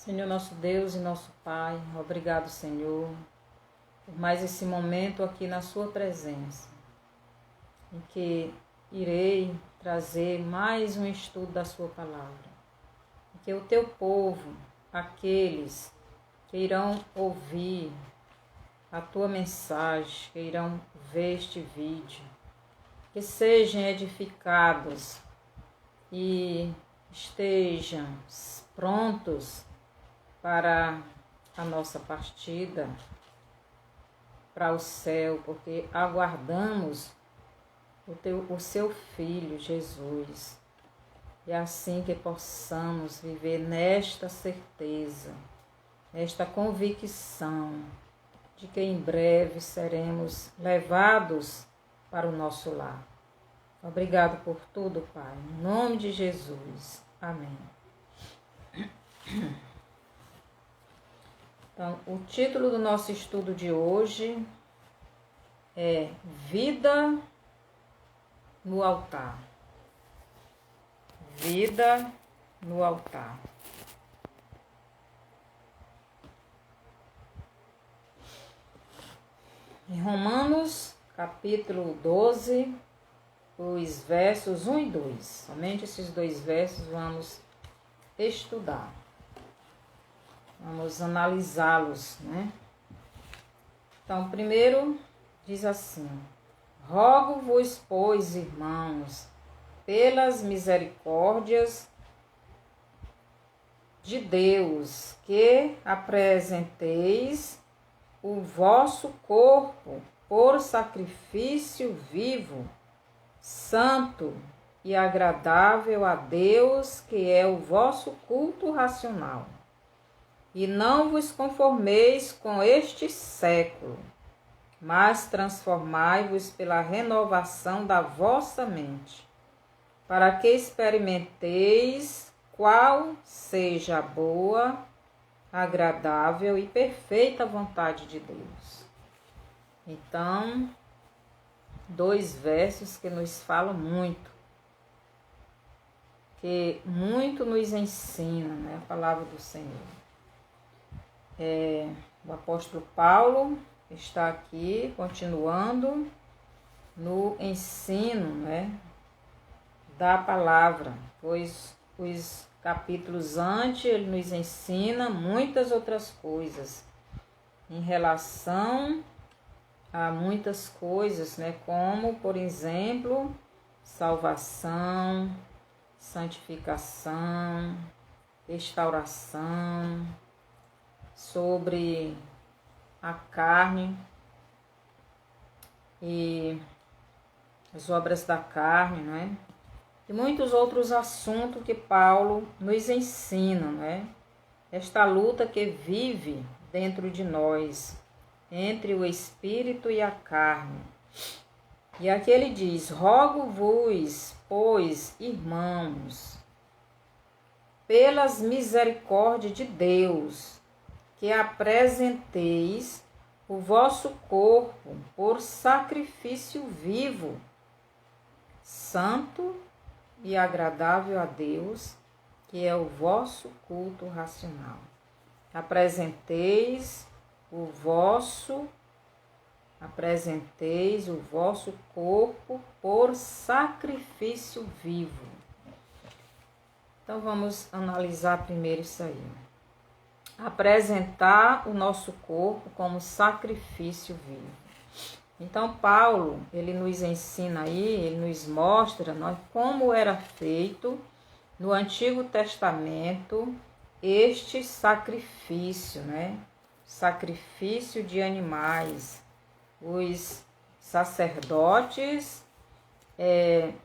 Senhor nosso Deus e nosso Pai, obrigado, Senhor, por mais esse momento aqui na sua presença, em que irei trazer mais um estudo da sua palavra, em que o teu povo, aqueles que irão ouvir a tua mensagem, que irão ver este vídeo, que sejam edificados e estejam prontos para a nossa partida para o céu, porque aguardamos o seu Filho Jesus. E assim que possamos viver nesta certeza, nesta convicção de que em breve seremos levados para o nosso lar. Obrigado por tudo, Pai. Em nome de Jesus. Amém. Então, o título do nosso estudo de hoje é Vida no Altar. Vida no Altar. Em Romanos, capítulo 12, os versos 1 e 2. Somente esses dois versos vamos estudar. Vamos analisá-los, né? Então, primeiro diz assim: Rogo-vos, pois, irmãos, pelas misericórdias de Deus, que apresenteis o vosso corpo por sacrifício vivo, santo e agradável a Deus, que é o vosso culto racional. E não vos conformeis com este século, mas transformai-vos pela renovação da vossa mente, para que experimenteis qual seja a boa, agradável e perfeita vontade de Deus. Então, dois versos que nos falam muito, que muito nos ensina, né, a palavra do Senhor. O apóstolo Paulo está aqui continuando no ensino, né, da palavra, pois os capítulos antes ele nos ensina muitas outras coisas em relação a muitas coisas, né, como, por exemplo, salvação, santificação, restauração, sobre a carne e as obras da carne, né? E muitos outros assuntos que Paulo nos ensina, né? Esta luta que vive dentro de nós, entre o espírito e a carne. E aqui ele diz: Rogo-vos, pois, irmãos, pelas misericórdias de Deus, que apresenteis o vosso corpo por sacrifício vivo, santo e agradável a Deus, que é o vosso culto racional. Apresenteis o vosso corpo por sacrifício vivo. Então vamos analisar primeiro isso aí. Apresentar o nosso corpo como sacrifício vivo. Então Paulo, ele nos ensina aí, ele nos mostra, como era feito no Antigo Testamento este sacrifício, né? Sacrifício de animais. Os sacerdotes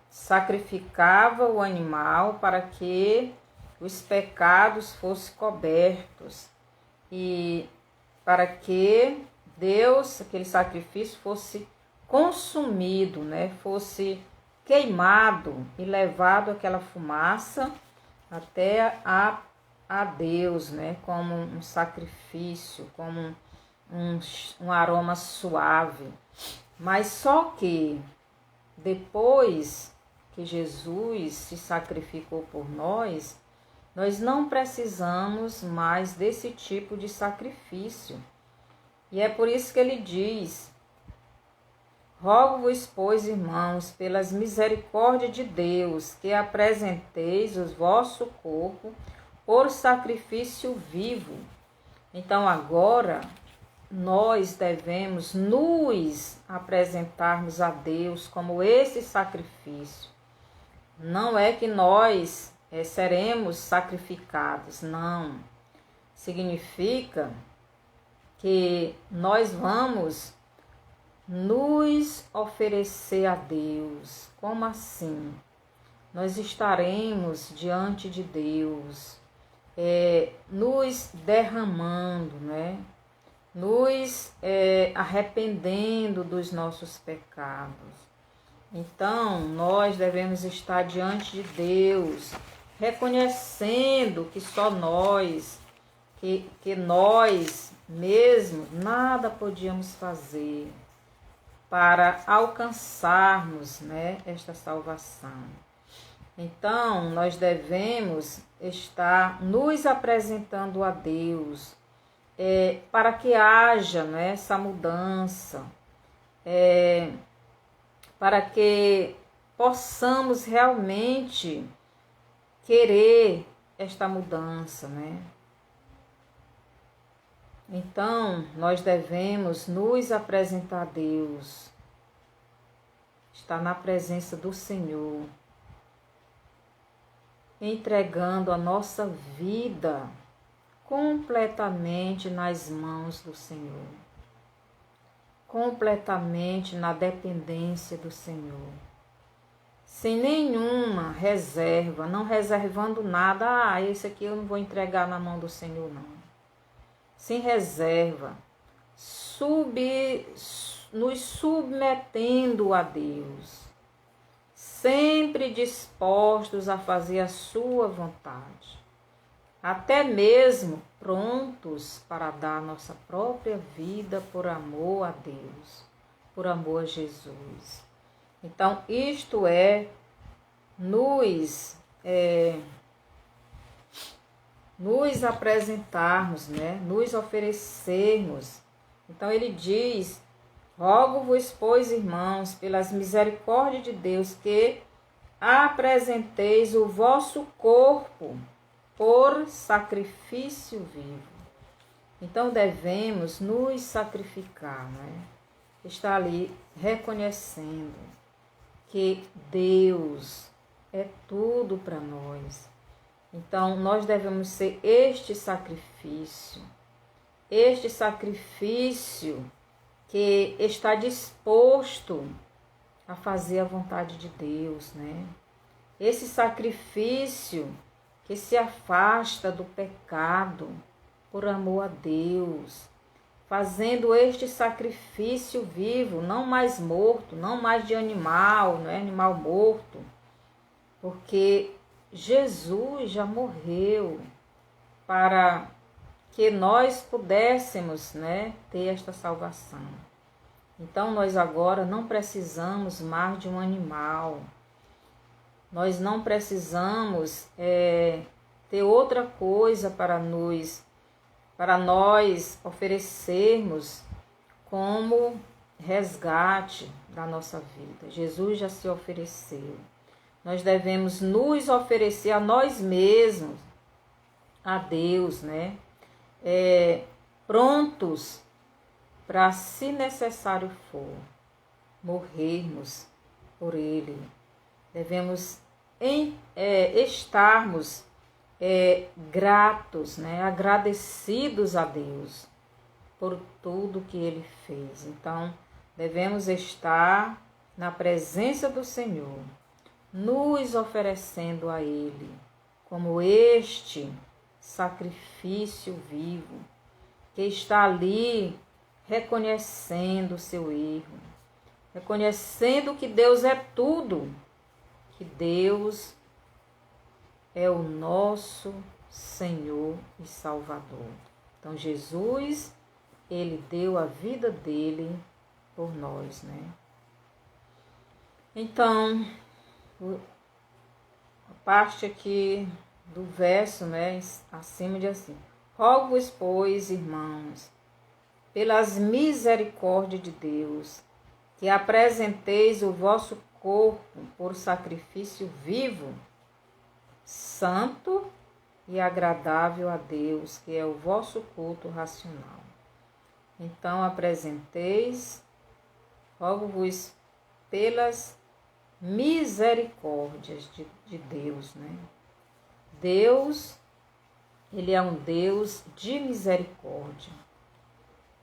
sacrificavam o animal para que os pecados fossem cobertos e para que Deus, aquele sacrifício, fosse consumido, né? Fosse queimado e levado aquela fumaça até a Deus, né? Como um sacrifício, como um aroma suave. Mas só que depois que Jesus se sacrificou por nós, Nós não precisamos mais desse tipo de sacrifício. E é por isso que ele diz: rogo-vos, pois, irmãos, pelas misericórdias de Deus, que apresenteis o vosso corpo por sacrifício vivo. Então agora nós devemos nos apresentarmos a Deus como esse sacrifício. Não é que nós seremos sacrificados, não. Significa que nós vamos nos oferecer a Deus. Como assim? Nós estaremos diante de Deus, nos derramando, né? Nos arrependendo dos nossos pecados. Então, nós devemos estar diante de Deus, reconhecendo que só nós, que nós mesmos, nada podíamos fazer para alcançarmos, né, esta salvação. Então, nós devemos estar nos apresentando a Deus, para que haja, né, essa mudança, para que possamos realmente querer esta mudança, né? Então, nós devemos nos apresentar a Deus, estar na presença do Senhor, entregando a nossa vida completamente nas mãos do Senhor, completamente na dependência do Senhor, sem nenhuma reserva, não reservando nada. Esse aqui eu não vou entregar na mão do Senhor, não. Sem reserva, nos submetendo a Deus, sempre dispostos a fazer a sua vontade, até mesmo prontos para dar nossa própria vida por amor a Deus, por amor a Jesus. Então, isto é nos apresentarmos, né? Nos oferecermos. Então ele diz: rogo-vos, pois, irmãos, pelas misericórdias de Deus, que apresenteis o vosso corpo por sacrifício vivo. Então devemos nos sacrificar, né? Está ali reconhecendo que Deus é tudo para nós. Então, nós devemos ser este sacrifício que está disposto a fazer a vontade de Deus, né? Esse sacrifício que se afasta do pecado por amor a Deus, fazendo este sacrifício vivo, não mais morto, não mais de animal, não é animal morto, porque Jesus já morreu para que nós pudéssemos, né, ter esta salvação. Então, nós agora não precisamos mais de um animal. Nós não precisamos ter outra coisa para nós oferecermos como resgate da nossa vida. Jesus já se ofereceu. Nós devemos nos oferecer a nós mesmos, a Deus, né? Prontos para, se necessário for, morrermos por Ele. Devemos estarmos gratos, né? Agradecidos a Deus por tudo que Ele fez. Então, devemos estar na presença do Senhor, nos oferecendo a Ele como este sacrifício vivo, que está ali reconhecendo o seu erro, reconhecendo que Deus é tudo, que Deus é o nosso Senhor e Salvador. Então, Jesus, Ele deu a vida dele por nós, né? Então, a parte aqui do verso, né, acima de assim: rogo-vos, pois, irmãos, pelas misericórdias de Deus, que apresenteis o vosso corpo por sacrifício vivo, santo e agradável a Deus, que é o vosso culto racional. Então apresenteis, rogo-vos pelas misericórdias de Deus, né? Deus, ele é um Deus de misericórdia.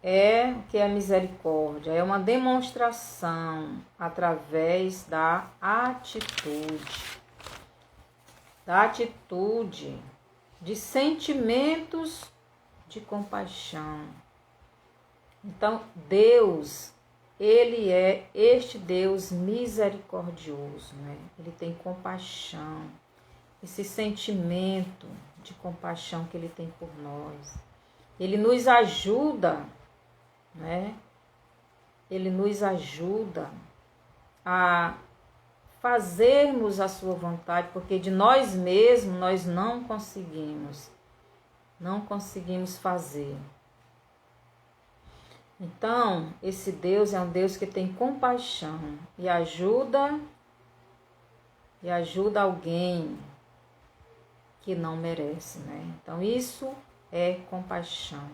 O que é misericórdia? É uma demonstração através da atitude de sentimentos de compaixão. Então, Deus, ele é este Deus misericordioso, né? Ele tem compaixão, esse sentimento de compaixão que ele tem por nós. Ele nos ajuda, né? Ele nos ajuda a fazermos a sua vontade, porque de nós mesmos nós não conseguimos fazer. Então, esse Deus é um Deus que tem compaixão e ajuda alguém que não merece, né? Então, isso é compaixão.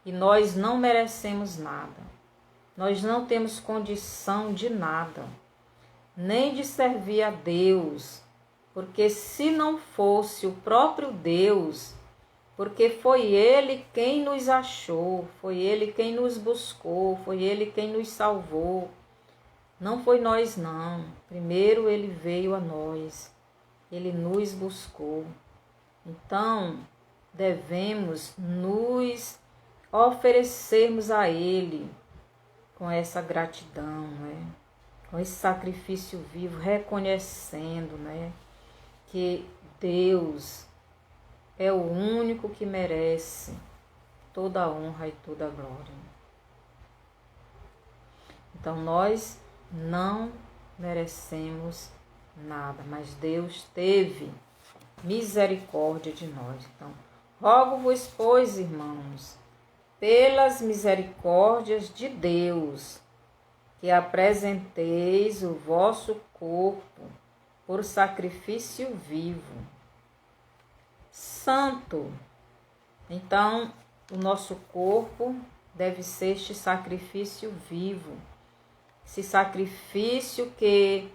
E nós não merecemos nada. Nós não temos condição de nada, nem de servir a Deus, porque se não fosse o próprio Deus, porque foi Ele quem nos achou, foi Ele quem nos buscou, foi Ele quem nos salvou. Não foi nós não. Primeiro Ele veio a nós, Ele nos buscou. Então, devemos nos oferecermos a Ele com essa gratidão, né? Com esse sacrifício vivo, reconhecendo, né, que Deus é o único que merece toda a honra e toda a glória. Então, nós não merecemos nada, mas Deus teve misericórdia de nós. Então, rogo-vos, pois, irmãos, pelas misericórdias de Deus, que apresenteis o vosso corpo por sacrifício vivo, santo. Então, o nosso corpo deve ser este sacrifício vivo, esse sacrifício que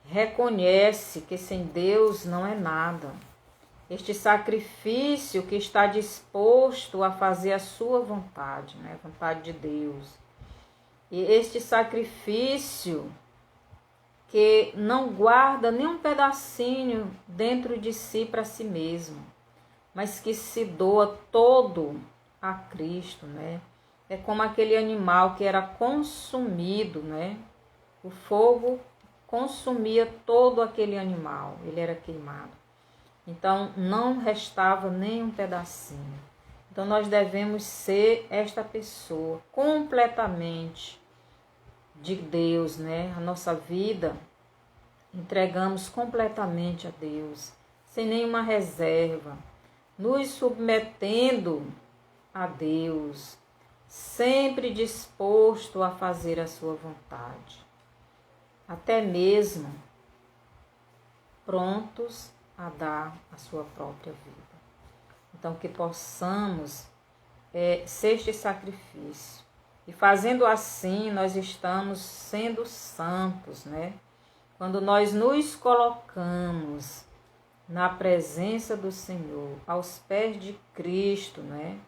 reconhece que sem Deus não é nada. Este sacrifício que está disposto a fazer a sua vontade, né? A vontade de Deus. E este sacrifício que não guarda nem um pedacinho dentro de si para si mesmo, mas que se doa todo a Cristo, né? É como aquele animal que era consumido, né? O fogo consumia todo aquele animal, ele era queimado. Então, não restava nem um pedacinho. Então, nós devemos ser esta pessoa completamente de Deus, né? A nossa vida entregamos completamente a Deus, sem nenhuma reserva, nos submetendo a Deus, sempre disposto a fazer a sua vontade, até mesmo prontos a dar a sua própria vida. Então, que possamos ser este sacrifício. E fazendo assim, nós estamos sendo santos, né? Quando nós nos colocamos na presença do Senhor, aos pés de Cristo, né?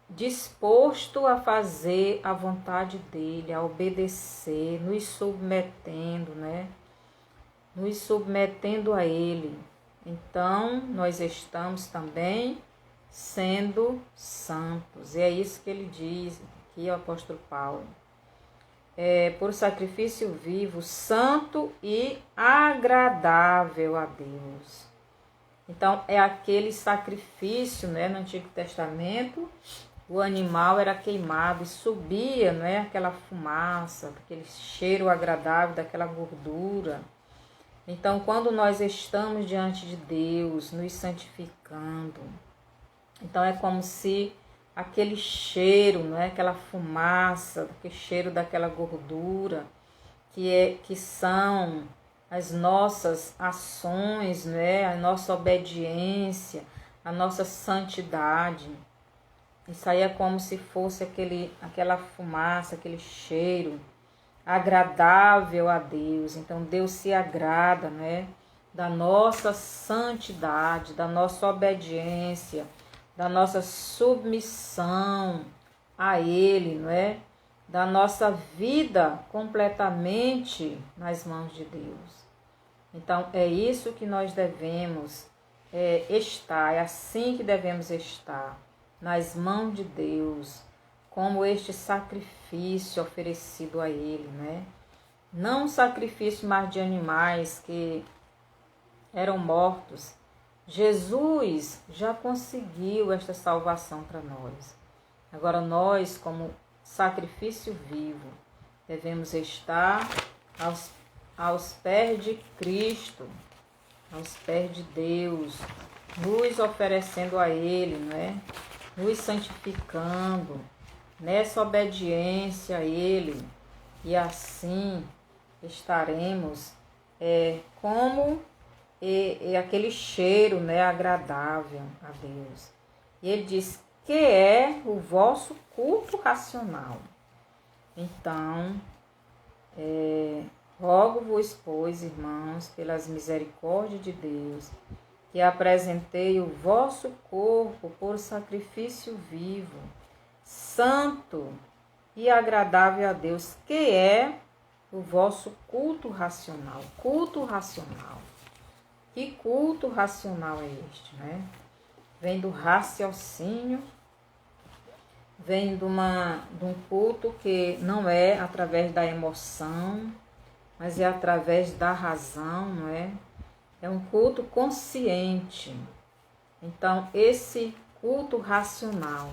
Disposto a fazer a vontade dele, a obedecer, nos submetendo, né? Nos submetendo a ele. Então, nós estamos também sendo santos. E é isso que ele diz aqui, o apóstolo Paulo. Por sacrifício vivo, santo e agradável a Deus. Então, é aquele sacrifício, né? No Antigo Testamento, o animal era queimado e subia, né? Aquela fumaça, aquele cheiro agradável daquela gordura. Então, quando nós estamos diante de Deus, nos santificando, então é como se aquele cheiro, não é? Aquela fumaça, aquele cheiro daquela gordura, que são as nossas ações, né? A nossa obediência, a nossa santidade. Isso aí é como se fosse aquela fumaça, aquele cheiro agradável a Deus. Então Deus se agrada, né? Da nossa santidade, da nossa obediência, da nossa submissão a Ele, não é? Da nossa vida completamente nas mãos de Deus. Então é isso que nós devemos estar, é assim que devemos estar, nas mãos de Deus, como este sacrifício oferecido a Ele, né? Não um sacrifício mais de animais que eram mortos. Jesus já conseguiu esta salvação para nós. Agora nós, como sacrifício vivo, devemos estar aos pés de Cristo, aos pés de Deus, nos oferecendo a Ele, não é? Nos santificando, nessa obediência a Ele, e assim estaremos como aquele cheiro, né, agradável a Deus. E Ele diz que é o vosso culto racional. Então, rogo-vos, pois, irmãos, pelas misericórdias de Deus, que apresentei o vosso corpo por sacrifício vivo, santo e agradável a Deus, que é o vosso culto racional. Culto racional. Que culto racional é este, né? Vem do raciocínio, vem de um culto que não é através da emoção, mas é através da razão, não é? É um culto consciente. Então, esse culto racional,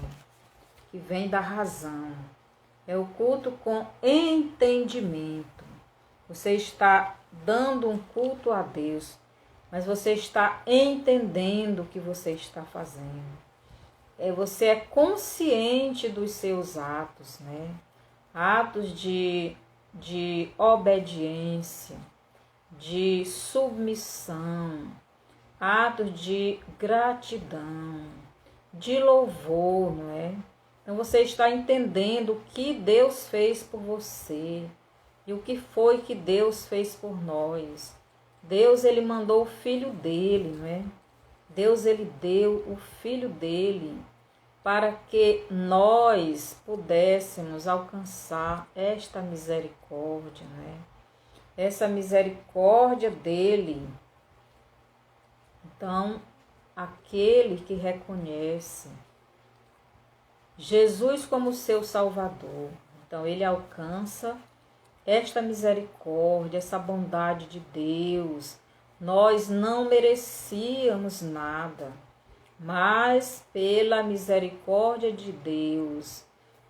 que vem da razão, é o culto com entendimento. Você está dando um culto a Deus, mas você está entendendo o que você está fazendo. Você é consciente dos seus atos, né? Atos de obediência, de submissão, atos de gratidão, de louvor, não é? Então você está entendendo o que Deus fez por você e o que foi que Deus fez por nós. Deus, Ele mandou o Filho dele, não é? Deus, Ele deu o Filho dele para que nós pudéssemos alcançar esta misericórdia, não é? Essa misericórdia dele. Então, aquele que reconhece Jesus como seu Salvador, então ele alcança esta misericórdia, essa bondade de Deus. Nós não merecíamos nada, mas pela misericórdia de Deus,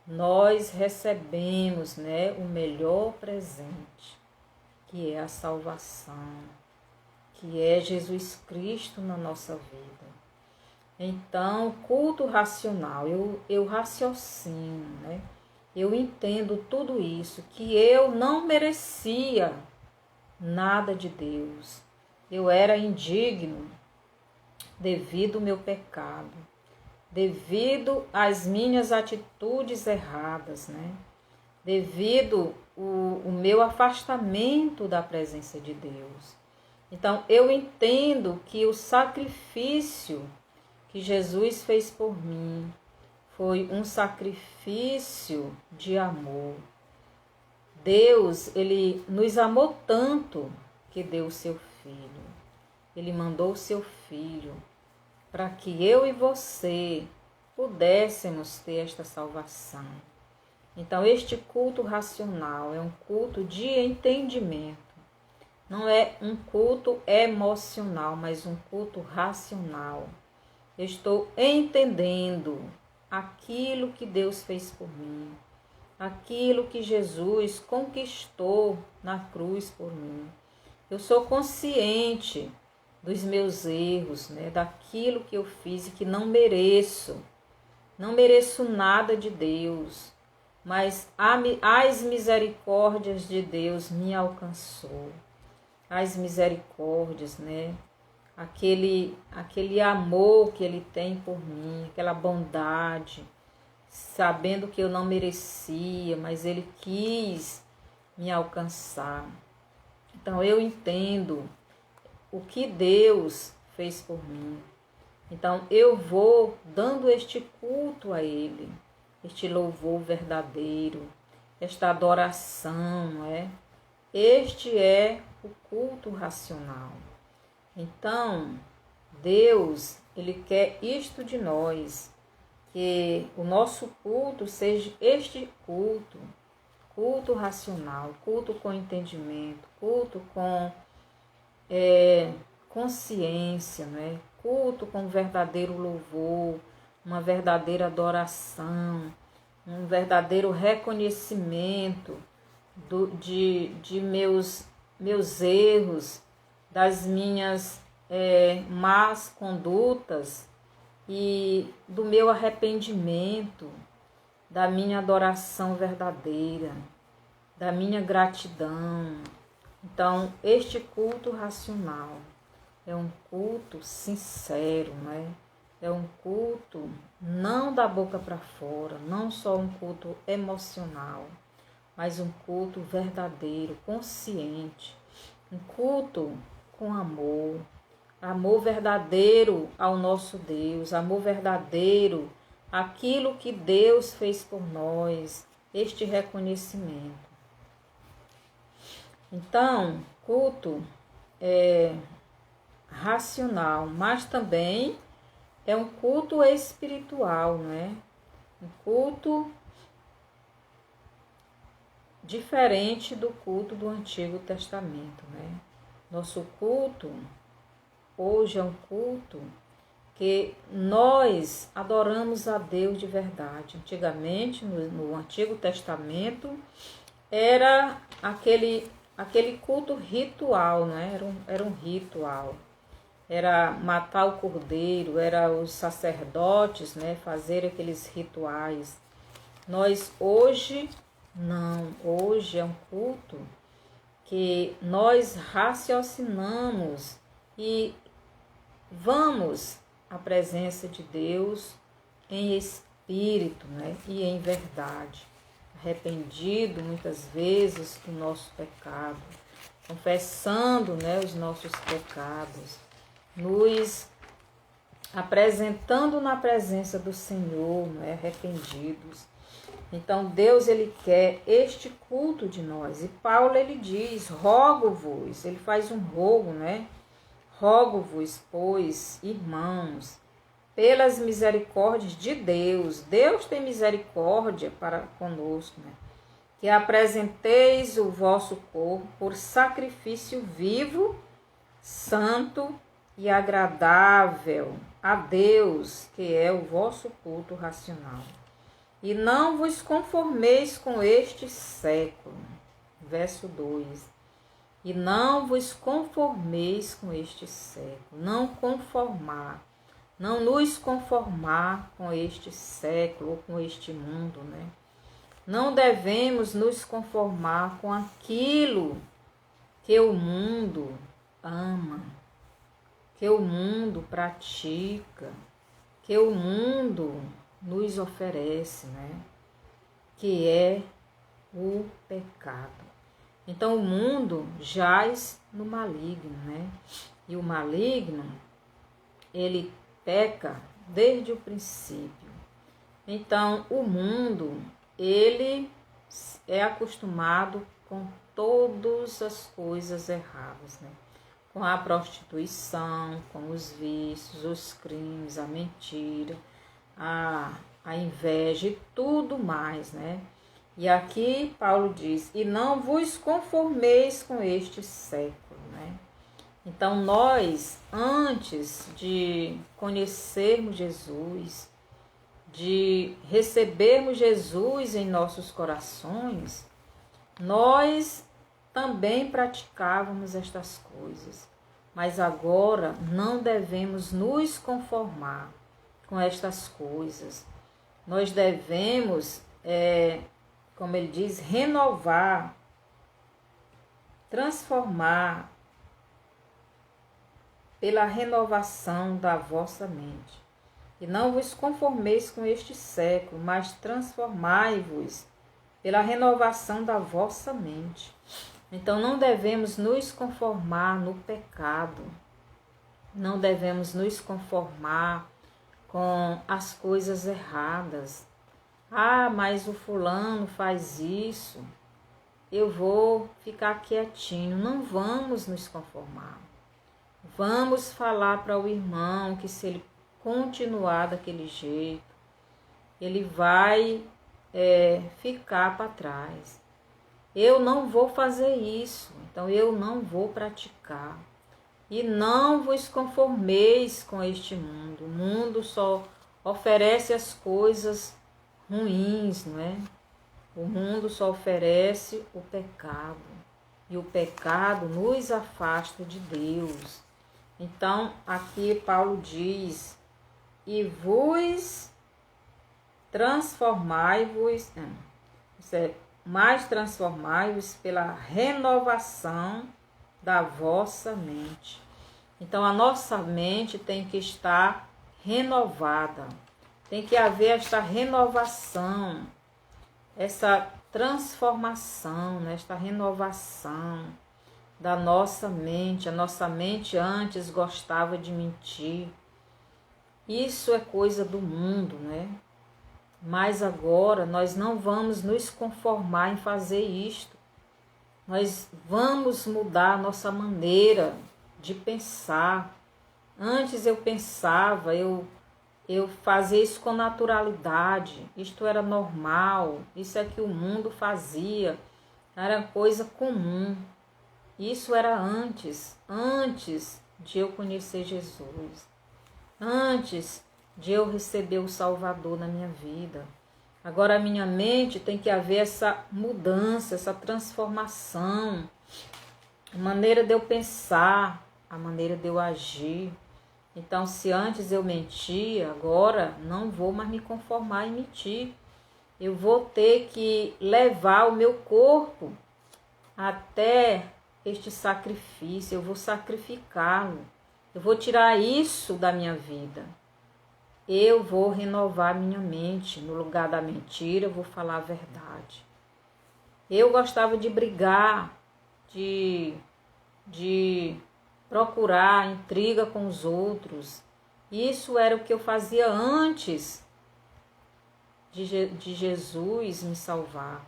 nós recebemos, né, o melhor presente, que é a salvação, que é Jesus Cristo na nossa vida. Então, culto racional, eu raciocino, né? Eu entendo tudo isso, que eu não merecia nada de Deus. Eu era indigno devido ao meu pecado, devido às minhas atitudes erradas, né? Devido o meu afastamento da presença de Deus. Então, eu entendo que o sacrifício que Jesus fez por mim foi um sacrifício de amor. Deus, Ele nos amou tanto que deu o seu Filho. Ele mandou o seu Filho para que eu e você pudéssemos ter esta salvação. Então, este culto racional é um culto de entendimento. Não é um culto emocional, mas um culto racional. Eu estou entendendo aquilo que Deus fez por mim, aquilo que Jesus conquistou na cruz por mim. Eu sou consciente dos meus erros, né? Daquilo que eu fiz e que não mereço. Não mereço nada de Deus, mas as misericórdias de Deus me alcançou. As misericórdias, né? Aquele amor que Ele tem por mim, aquela bondade, sabendo que eu não merecia, mas Ele quis me alcançar. Então eu entendo o que Deus fez por mim. Então eu vou dando este culto a Ele, este louvor verdadeiro, esta adoração, não é? Este é o culto racional. Então, Deus, Ele quer isto de nós, que o nosso culto seja este culto, culto racional, culto com entendimento, culto com consciência, né? Culto com verdadeiro louvor, uma verdadeira adoração, um verdadeiro reconhecimento de meus erros, das minhas más condutas e do meu arrependimento, da minha adoração verdadeira, da minha gratidão. Então, este culto racional é um culto sincero, né? É um culto não da boca para fora, não só um culto emocional, mas um culto verdadeiro, consciente, um culto com amor, amor verdadeiro ao nosso Deus, amor verdadeiro àquilo que Deus fez por nós, este reconhecimento. Então, culto é racional, mas também é um culto espiritual, né? Um culto diferente do culto do Antigo Testamento, né? Nosso culto hoje é um culto que nós adoramos a Deus de verdade. Antigamente, no Antigo Testamento, era aquele culto ritual, né? Era um ritual. Era matar o cordeiro, era os sacerdotes, né? Fazer aqueles rituais. Nós hoje não, hoje é um culto que nós raciocinamos e vamos à presença de Deus em espírito, né? E em verdade, arrependido muitas vezes do nosso pecado, confessando, né, os nossos pecados, nos apresentando na presença do Senhor, né, arrependidos. Então Deus, Ele quer este culto de nós. E Paulo, ele diz, rogo-vos, ele faz um rogo, né? Rogo-vos, pois, irmãos, pelas misericórdias de Deus. Deus tem misericórdia para conosco, né? Que apresenteis o vosso corpo por sacrifício vivo, santo e agradável a Deus, que é o vosso culto racional. E não vos conformeis com este século. Verso 2. E não vos conformeis com este século. Não conformar. Não nos conformar com este século ou com este mundo, né? Não devemos nos conformar com aquilo que o mundo ama, que o mundo pratica, que o mundo nos oferece, né? Que é o pecado. Então o mundo jaz no maligno, né? E o maligno, ele peca desde o princípio. Então o mundo, ele é acostumado com todas as coisas erradas, né? Com a prostituição, com os vícios, os crimes, a mentira, a inveja e tudo mais, né? E aqui Paulo diz, e não vos conformeis com este século, né? Então nós, antes de conhecermos Jesus, de recebermos Jesus em nossos corações, nós também praticávamos estas coisas, mas agora não devemos nos conformar com estas coisas. Nós devemos, como ele diz, renovar, transformar pela renovação da vossa mente. E não vos conformeis com este século, mas transformai-vos pela renovação da vossa mente. Então não devemos nos conformar no pecado, não devemos nos conformar com as coisas erradas. Ah, mas o fulano faz isso, eu vou ficar quietinho. Não vamos nos conformar. Vamos falar para o irmão que se ele continuar daquele jeito, ele vai ficar para trás. Eu não vou fazer isso, então eu não vou praticar. E não vos conformeis com este mundo. O mundo só oferece as coisas ruins, não é? O mundo só oferece o pecado. E o pecado nos afasta de Deus. Então, aqui Paulo diz, e vos transformai-vos, mais transformai-vos pela renovação da vossa mente. Então, a nossa mente tem que estar renovada. Tem que haver esta renovação, essa transformação, esta renovação da nossa mente. A nossa mente antes gostava de mentir. Isso é coisa do mundo, né? Mas agora nós não vamos nos conformar em fazer isto. Nós vamos mudar a nossa maneira de pensar. Antes eu pensava, eu fazia isso com naturalidade. Isto era normal, isso é que o mundo fazia. Era coisa comum. Isso era antes de eu conhecer Jesus. Antes de eu receber o Salvador na minha vida. Agora a minha mente tem que haver essa mudança, essa transformação. A maneira de eu pensar, a maneira de eu agir. Então, se antes eu mentia, agora não vou mais me conformar em mentir. Eu vou ter que levar o meu corpo até este sacrifício. Eu vou sacrificá-lo. Eu vou tirar isso da minha vida. Eu vou renovar minha mente. No lugar da mentira, eu vou falar a verdade. Eu gostava de brigar, de procurar intriga com os outros. Isso era o que eu fazia antes de Jesus me salvar.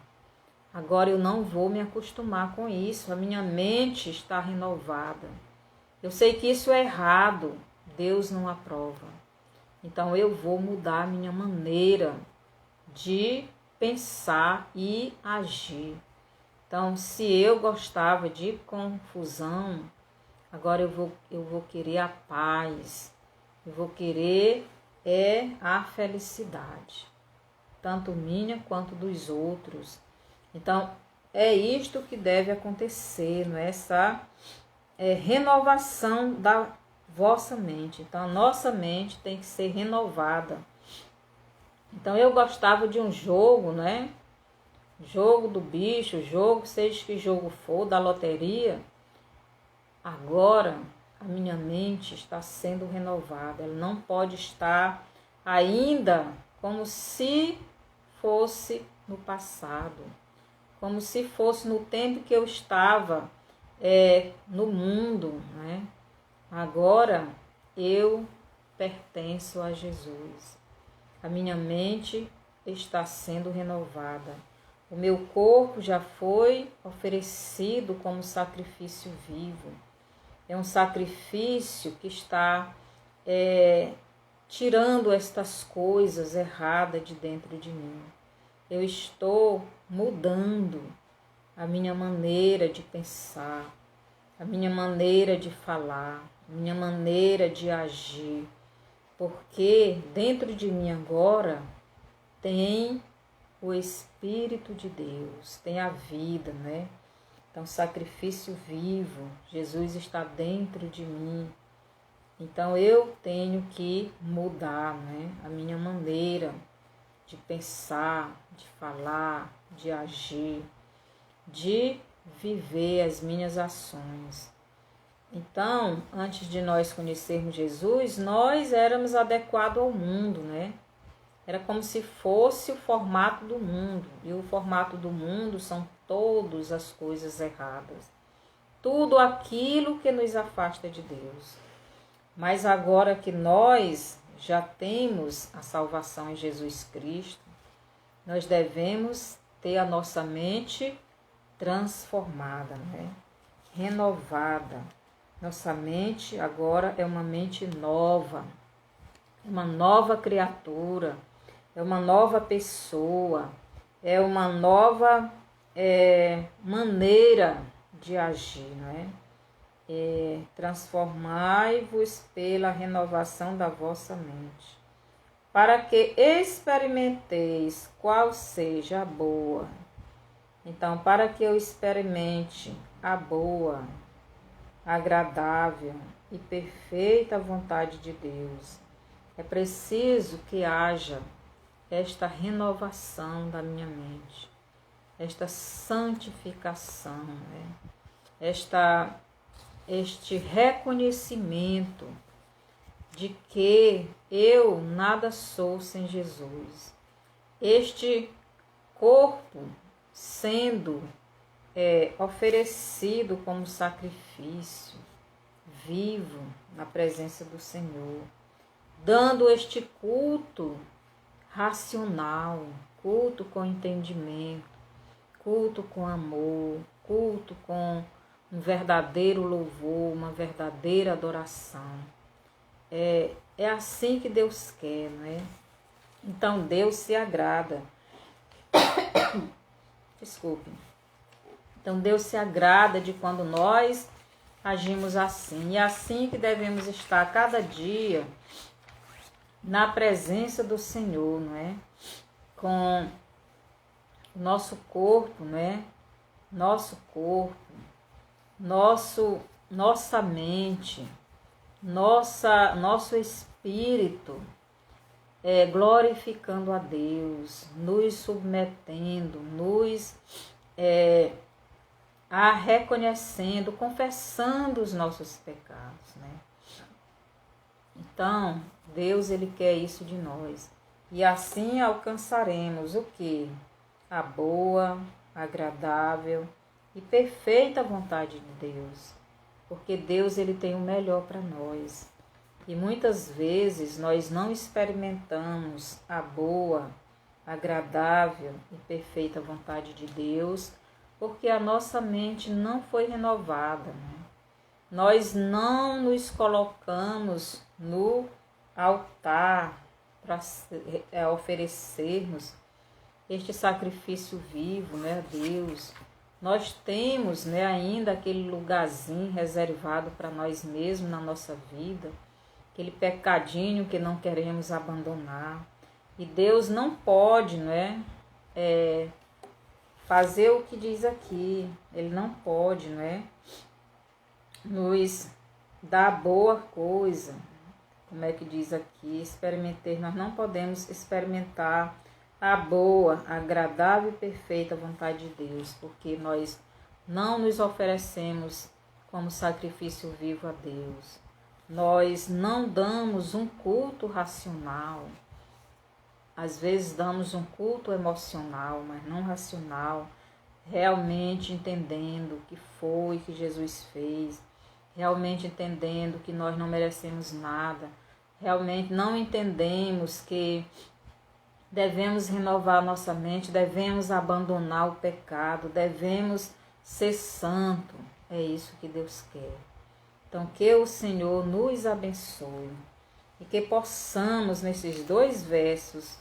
Agora eu não vou me acostumar com isso. A minha mente está renovada. Eu sei que isso é errado. Deus não aprova. Então eu vou mudar a minha maneira de pensar e agir. Então, se eu gostava de confusão, agora eu vou querer a paz. Eu vou querer a felicidade, tanto minha quanto dos outros. Então, é isto que deve acontecer, não é? Essa renovação da vossa mente. Então, a nossa mente tem que ser renovada. Então, eu gostava de um jogo, né? Jogo do bicho, jogo, seja que jogo for, da loteria. Agora, a minha mente está sendo renovada. Ela não pode estar ainda como se fosse no passado. Como se fosse no tempo que eu estava no mundo, né? Agora eu pertenço a Jesus. A minha mente está sendo renovada. O meu corpo já foi oferecido como sacrifício vivo. É um sacrifício que está tirando estas coisas erradas de dentro de mim. Eu estou mudando a minha maneira de pensar, a minha maneira de falar, a minha maneira de agir, porque dentro de mim agora tem o Espírito de Deus, tem a vida, né? Então, sacrifício vivo, Jesus está dentro de mim. Então, eu tenho que mudar, né, a minha maneira de pensar, de falar, de agir, de viver as minhas ações. Então, antes de nós conhecermos Jesus, nós éramos adequados ao mundo, né? Era como se fosse o formato do mundo. E o formato do mundo são todas as coisas erradas. Tudo aquilo que nos afasta de Deus. Mas agora que nós já temos a salvação em Jesus Cristo, nós devemos ter a nossa mente transformada, né? Renovada. Nossa mente agora é uma mente nova, é uma nova criatura, é uma nova pessoa, é uma nova maneira de agir, não é? Transformai-vos pela renovação da vossa mente, para que experimenteis qual seja a boa. Então, para que eu experimente a boa, agradável e perfeita vontade de Deus, é preciso que haja esta renovação da minha mente, esta santificação, né? Este reconhecimento de que eu nada sou sem Jesus. Este corpo sendo oferecido como sacrifício vivo na presença do Senhor, dando este culto racional, culto com entendimento, culto com amor, culto com um verdadeiro louvor, uma verdadeira adoração. É assim que Deus quer, não é? Então Deus se agrada. Desculpe. Então Deus se agrada de quando nós agimos assim. E é assim que devemos estar cada dia na presença do Senhor, não é? Com o nosso corpo, não é? Nosso corpo, nossa mente, nosso espírito, glorificando a Deus, nos submetendo, nos reconhecendo, confessando os nossos pecados, né? Então, Deus, Ele quer isso de nós. E assim alcançaremos o quê? A boa, agradável e perfeita vontade de Deus. Porque Deus, Ele tem o melhor para nós. E muitas vezes nós não experimentamos a boa, agradável e perfeita vontade de Deus, porque a nossa mente não foi renovada, né? Nós não nos colocamos no altar para oferecermos este sacrifício vivo, né, a Deus. Nós temos, né, ainda aquele lugarzinho reservado para nós mesmos na nossa vida, aquele pecadinho que não queremos abandonar. E Deus não pode, né, fazer o que diz aqui. Ele não pode, né, nos dar boa coisa. Como é que diz aqui? Experimentar. Nós não podemos experimentar a boa, agradável e perfeita vontade de Deus, porque nós não nos oferecemos como sacrifício vivo a Deus. Nós não damos um culto racional. Às vezes damos um culto emocional, mas não racional, realmente entendendo o que foi que Jesus fez, realmente entendendo que nós não merecemos nada, realmente não entendemos que devemos renovar nossa mente, devemos abandonar o pecado, devemos ser santo. É isso que Deus quer. Então, que o Senhor nos abençoe e que possamos, nesses 2 versos,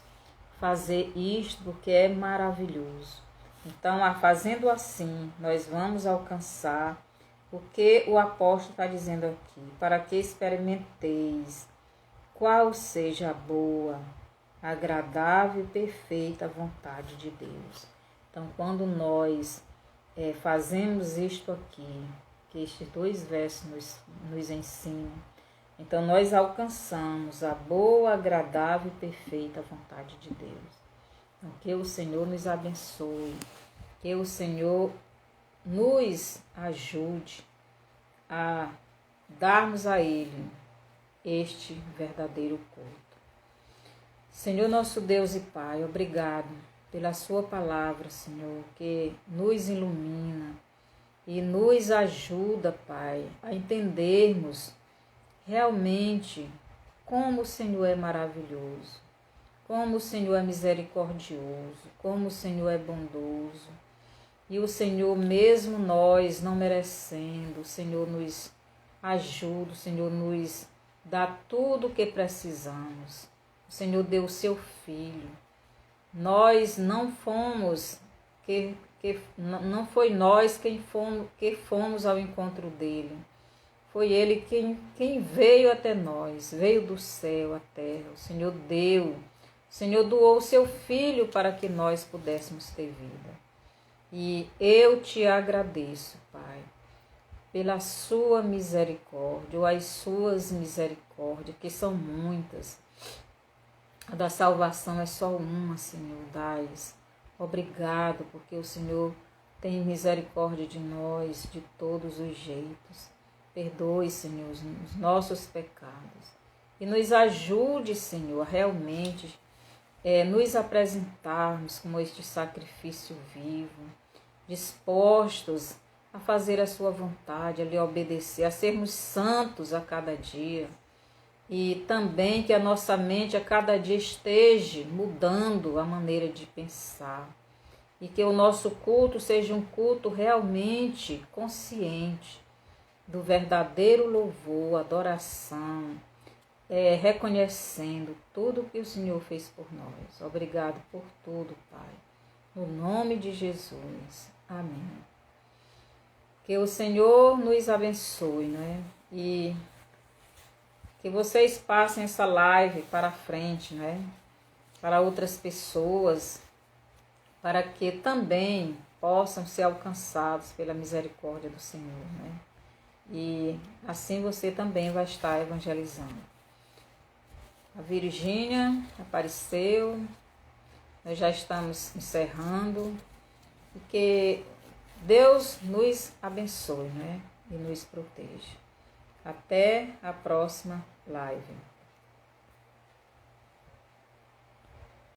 fazer isto, porque é maravilhoso. Então, fazendo assim, nós vamos alcançar o que o apóstolo está dizendo aqui, para que experimenteis qual seja a boa, agradável e perfeita vontade de Deus. Então, quando nós fazemos isto aqui, que estes 2 versos nos ensinam, então nós alcançamos a boa, agradável e perfeita vontade de Deus. Então, que o Senhor nos abençoe, que o Senhor nos ajude a darmos a Ele este verdadeiro culto. Senhor nosso Deus e Pai, obrigado pela sua palavra, Senhor, que nos ilumina e nos ajuda, Pai, a entendermos realmente como o Senhor é maravilhoso, como o Senhor é misericordioso, como o Senhor é bondoso. E o Senhor, mesmo nós não merecendo, o Senhor nos ajuda, o Senhor nos dá tudo o que precisamos. O Senhor deu o seu Filho. Nós não fomos, não foi nós que fomos ao encontro dele. Foi ele quem veio até nós, veio do céu à terra. O Senhor deu, o Senhor doou o seu Filho para que nós pudéssemos ter vida. E eu te agradeço, Pai, pela sua misericórdia, ou as suas misericórdias, que são muitas. A da salvação é só uma, Senhor, dai-as. Obrigado, porque o Senhor tem misericórdia de nós, de todos os jeitos. Perdoe, Senhor, os nossos pecados. E nos ajude, Senhor, a realmente nos apresentarmos como este sacrifício vivo, dispostos a fazer a sua vontade, a lhe obedecer, a sermos santos a cada dia. E também que a nossa mente a cada dia esteja mudando a maneira de pensar. E que o nosso culto seja um culto realmente consciente do verdadeiro louvor, adoração, reconhecendo tudo que o Senhor fez por nós. Obrigado por tudo, Pai. No nome de Jesus. Amém. Que o Senhor nos abençoe, né? E que vocês passem essa live para frente, né? Para outras pessoas, para que também possam ser alcançados pela misericórdia do Senhor, né? E assim você também vai estar evangelizando. A Virgínia apareceu, nós já estamos encerrando. E que Deus nos abençoe, né? E nos proteja. Até a próxima live.